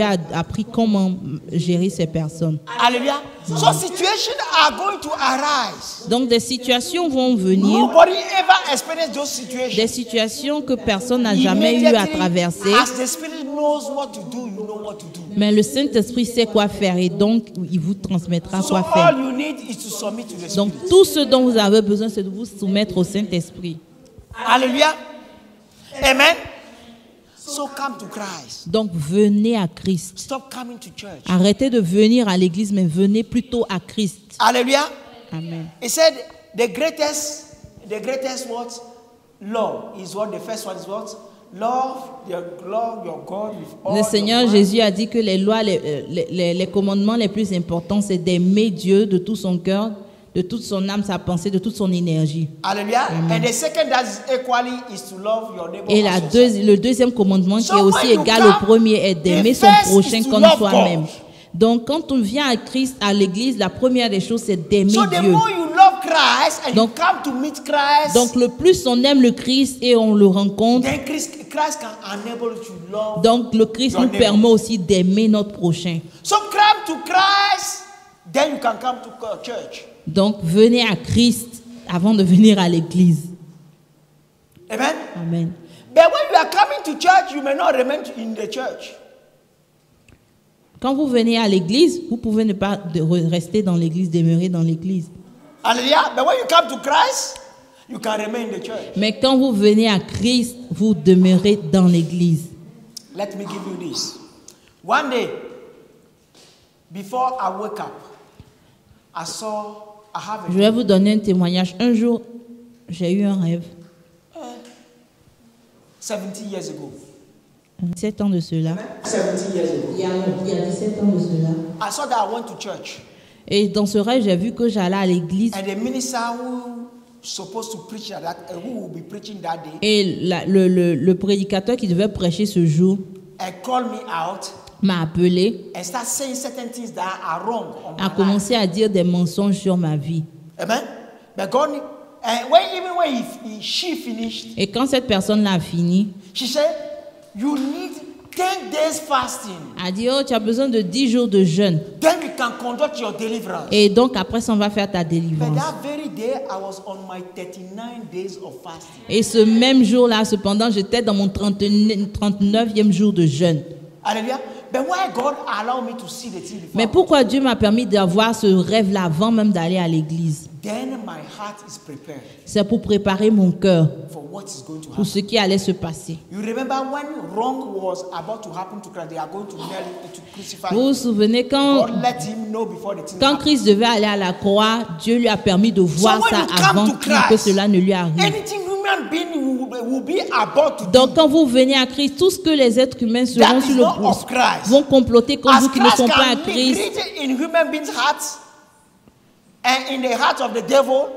a appris comment gérer ces personnes. Hallelujah. So situations are going to arise. Donc des situations vont venir, Nobody ever experienced those situations. des situations que personne n'a jamais eu à Immediately, traverser, as the Spirit knows what to do, you know what to do. mais le Saint-Esprit sait quoi faire et donc il vous transmettra So quoi all faire. you need is to submit to the Donc Spirit. tout ce dont vous avez besoin, c'est de vous soumettre au Saint-Esprit. Hallelujah. Amen. So come to Christ. Donc venez à Christ. Stop coming to church. Arrêtez de venir à l'église, mais venez plutôt à Christ. Hallelujah. Amen. He said the greatest what? Love is what? The first one is what? Love your God with all Le Seigneur your mind. Jésus a dit que les lois, les commandements les plus importants, c'est d'aimer Dieu de tout son cœur, de toute son âme, sa pensée, de toute son énergie. Hallelujah. And the second that is equally is to love your neighbor. Et as yourself. le deuxième commandement qui est So aussi when you égal come, au premier est d'aimer the son first prochain is to comme love soi-même. God. Donc quand on vient à Christ, à l'église, la première des choses, c'est d'aimer So the Dieu. more you love Christ and Donc- you come to meet Christ, Donc le plus on aime le Christ et on le rencontre, then Christ can enable you to love. donc le Christ Your nous neighbor. permet aussi d'aimer notre prochain. So come to Christ, then you can come to church. Donc venez à Christ avant de venir à l'église. Amen. Amen. But when you are coming to church, you may not remain in the church. Quand vous venez à l'église, vous pouvez ne pas rester dans l'église, demeurer dans l'église. Hallelujah. But when you come to Christ, you can remain in the church. Mais quand vous venez à Christ, vous demeurez dans l'église. Let me give you this. One day, before I wake up, I have a Je vais vous donner un témoignage. Un jour, j'ai eu un rêve. 70 years ago. 17 ans de cela. 70 years ago. Il y a 17 ans de cela. I saw that I went to church. Et dans ce rêve, j'ai vu que j'allais à l'église. And the minister who supposed to preach at that, who will be preaching that day, Et le prédicateur qui devait prêcher ce jour called me out m'a appelé, and start saying certain things that are wrong on my a life. commencé à dire des mensonges sur ma vie. Amen. But God, and when she finished, Et quand cette personne-là a fini, she said, "You need 10 days fasting. a dit, oh, tu as besoin de 10 jours de jeûne. Then we can conduct your deliverance." Et donc après ça, on va faire ta But délivrance. that very day, I was on my 39 days of fasting. Et ce même jour-là, cependant, j'étais dans mon 39e jour de jeûne. Hallelujah. But why God allowed me to see the thing before? Mais pourquoi Dieu m'a permis d'avoir ce rêve-là avant même d'aller à l'église? Then my heart is prepared C'est pour préparer mon cœur for what is going to pour happen. ce qui allait se passer. You remember when wrong was about to happen to Christ, they are going to nail him, to crucify Vous vous him. souvenez quand God let him know before the thing Quand happened. Christ devait aller à la croix, Dieu lui a permis de voir when ça you come avant to Christ, que cela ne lui arrive. Anything human being will be about to Donc do quand vous venez à Christ, tout ce que les êtres humains that seront is sur not le of Christ. vont comploter contre As vous qui ne sont Christ pas à can be Christ. written in human beings' hearts and in the heart of the devil.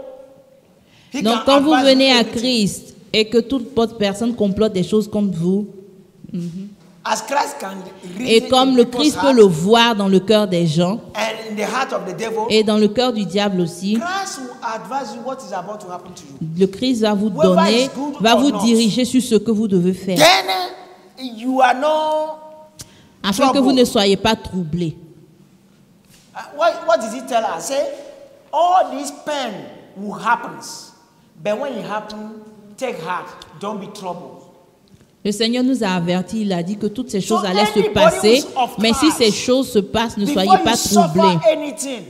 He Donc can quand vous advise venez you à everything. Christ et que toute autre personne complote des choses contre vous, As Christ can read et it comme in le people's Christ peut heart le voir dans le cœur des gens and in the heart of the devil, et dans le cœur du diable aussi, Christ will advise you what is about to happen to you. le Christ va vous Whether donner, it's good va or vous not. diriger sur ce que vous devez faire, Then you are no. afin que trouble. vous ne soyez pas troublés. What did he tell us? Say, all this pain will happen, but when it happens, take heart. Don't be troubled. Le Seigneur nous a avertis, il a dit que toutes ces choses So allaient se anybody passer, who's of mais si Christ, ces choses se passent, ne Before soyez you pas suffer troublés. anything,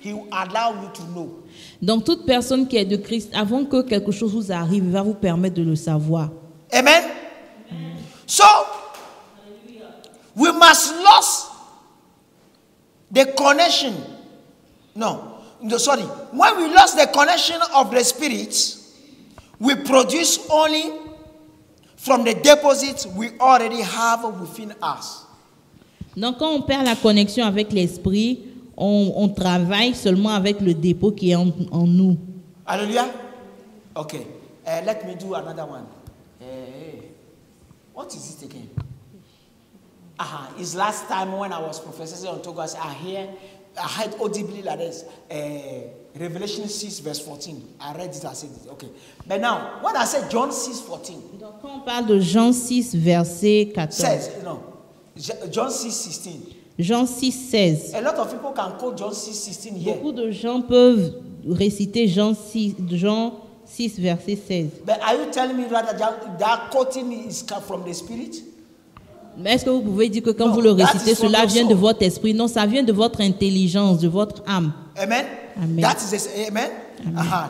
he will allow you to know. Donc toute personne qui est de Christ, avant que quelque chose vous arrive, il va vous permettre de le savoir. Amen. So we must lose the connection. No, sorry. When we lost the connection of the Spirit, we produce only from the deposits we already have within us. Donc quand on perd la connexion avec l'esprit, on travaille seulement avec le dépôt qui est en nous. Hallelujah. Okay. Let me do another one. What is it again? It's last time when I was professing on Togo, I heard audibly like this. Revelation 6 verse 14. I read it, I said it. Okay. But now, when I said John 6 14, Donc quand on parle de Jean 6, verset 14, says, John 6 16. Jean 6, 16, A lot of people can quote John 6 16 here. beaucoup de gens peuvent réciter Jean 6, verset 16. But are you telling me rather that quoting is from the Spirit? Mais est-ce que vous pouvez dire que quand No, vous le that récitez, is from cela your vient de soul. votre esprit? Non, ça vient de votre intelligence, de votre âme. Amen. Amen. That is this, amen.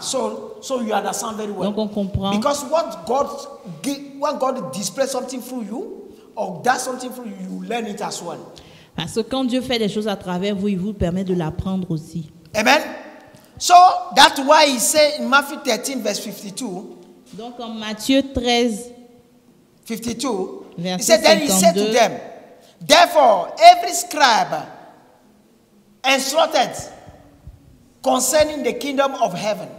So you understand very well. Donc on comprend. Because when God displays something through you or does something through you, you learn it as well. Parce que quand Dieu fait des choses à travers vous, il vous permet de l'apprendre aussi. Amen. So that's why he said in Matthew 13 verse 52. Donc en Matthieu 13, 52. He Verset said, then he said to 52. them, therefore, every scribe instructed concerning the kingdom of heaven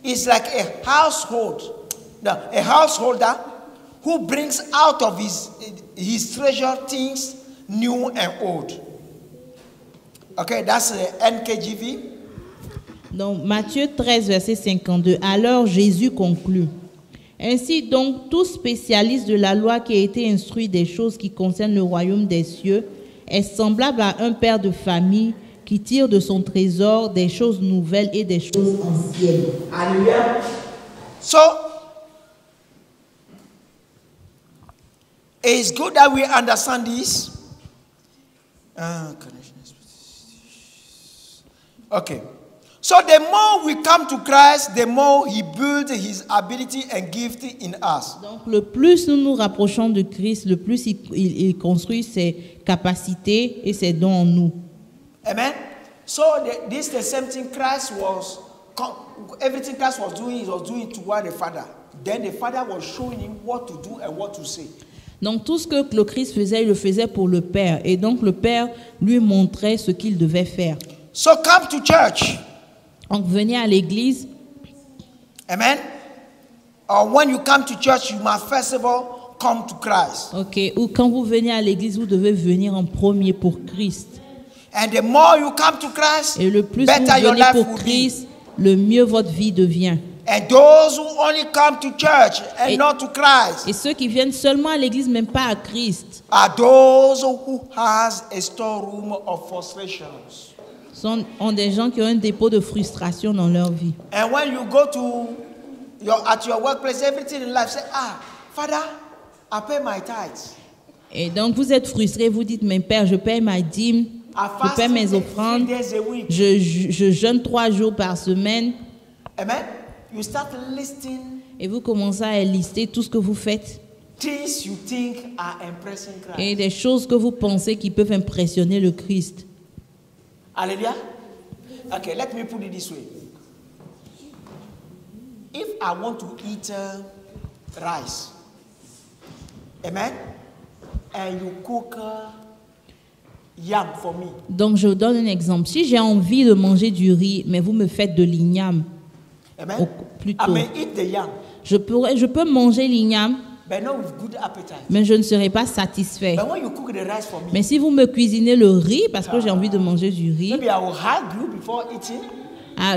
is like a householder who brings out of his treasure things new and old. Okay, that's the NKJV. donc Matthieu 13, verset 52. Alors Jésus conclut. Ainsi donc, tout spécialiste de la loi qui a été instruit des choses qui concernent le royaume des cieux est semblable à un père de famille qui tire de son trésor des choses nouvelles et des choses anciennes. Hallelujah. So, it's good that we understand this. Okay. So the more we come to Christ, the more he builds his ability and gift in us. Donc, le plus nous nous rapprochons de Christ, le plus il construit ses capacités et ses dons en nous. Amen. So this is the same thing Christ was, everything Christ was doing, he was doing toward the Father. Then the Father was showing him what to do and what to say. Donc, tout ce que le Christ faisait, il le faisait pour le Père. Et donc, le Père lui montrait ce qu'il devait faire. So come to church. Donc, venez à l'église. Amen. Or when you come to church, you must first of all come to Christ. Ok. Ou quand vous venez à l'église, vous devez venir en premier pour Christ. And the more you come to Christ, Et le plus vous better your venez life pour will be. Christ, le mieux votre vie devient. And those who only come to church and Et- not to Christ Et ceux qui viennent seulement à l'église, même pas à Christ, are those who has a storeroom of frustrations. ont des gens qui ont un dépôt de frustration dans leur vie. And when you go to at your workplace, everything in life say, Father, I pay my tithes. Et donc vous êtes frustré, vous dites, mais Père, je paie ma dîme, je paie mes offrandes, 3 days a week. je jeûne 3 jours par semaine. Amen. You start listing Et vous commencez à lister tout ce que vous faites. things you think are impressing Christ. Et des choses que vous pensez qui peuvent impressionner le Christ. Hallelujah. Okay, let me put it this way. If I want to eat rice, amen, and you cook yam for me, Donc je vous donne un exemple. Si j'ai envie de manger du riz, mais vous me faites de l'igname, amen, plutôt, I may eat the yam, je peux manger l'igname, but not with good appetite. mais je ne serai pas satisfait. But when you cook the rice for me, Mais si vous me cuisinez le riz, parce que j'ai envie de manger du riz, maybe I will hug you before eating,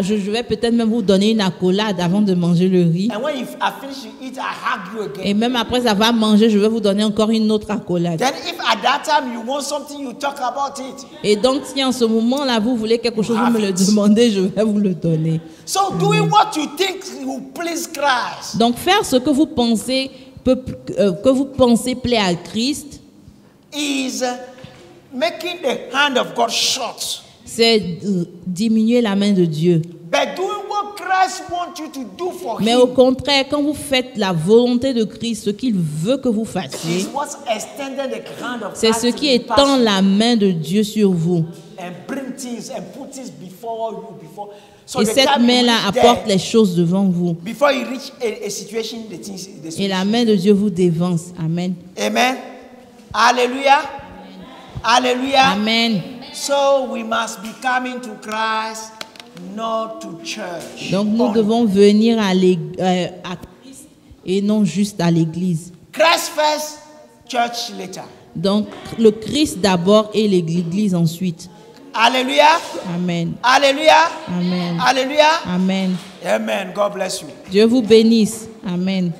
je vais peut-être même vous donner une accolade avant de manger le riz. and when I finish to eat, I hug you again. Et même après avoir mangé, je vais vous donner encore une autre accolade. Then if at that time you want something, you talk about it. Et donc, si en ce moment-là, vous voulez quelque chose, vous me le demandez, je vais vous le donner. So doing what you think will please Christ Donc, faire ce que vous pensez, plaît à Christ, is making the hand of God short. c'est diminuer la main de Dieu. But doing what Christ wants you to do for Mais au Him contraire, quand vous faites la volonté de Christ, ce qu'il veut que vous fassiez, is what's extended the hand of c'est God ce to qui be étend passed la main de Dieu sur vous. and bring things and put things before you before. So Et the cette time you main-là reach apporte there, les choses devant vous. before you reach a situation, Et la main de Dieu vous dévance. Amen. Amen. Hallelujah. Hallelujah. Amen. So we must be coming to Christ, not to church. Donc nous only. devons venir à Christ et non juste à l'église. Christ first, church later. Donc le Christ d'abord et l'église ensuite. Hallelujah. Amen. Hallelujah. Amen. Hallelujah. Amen. Amen. God bless you. Dieu vous bénisse. Amen.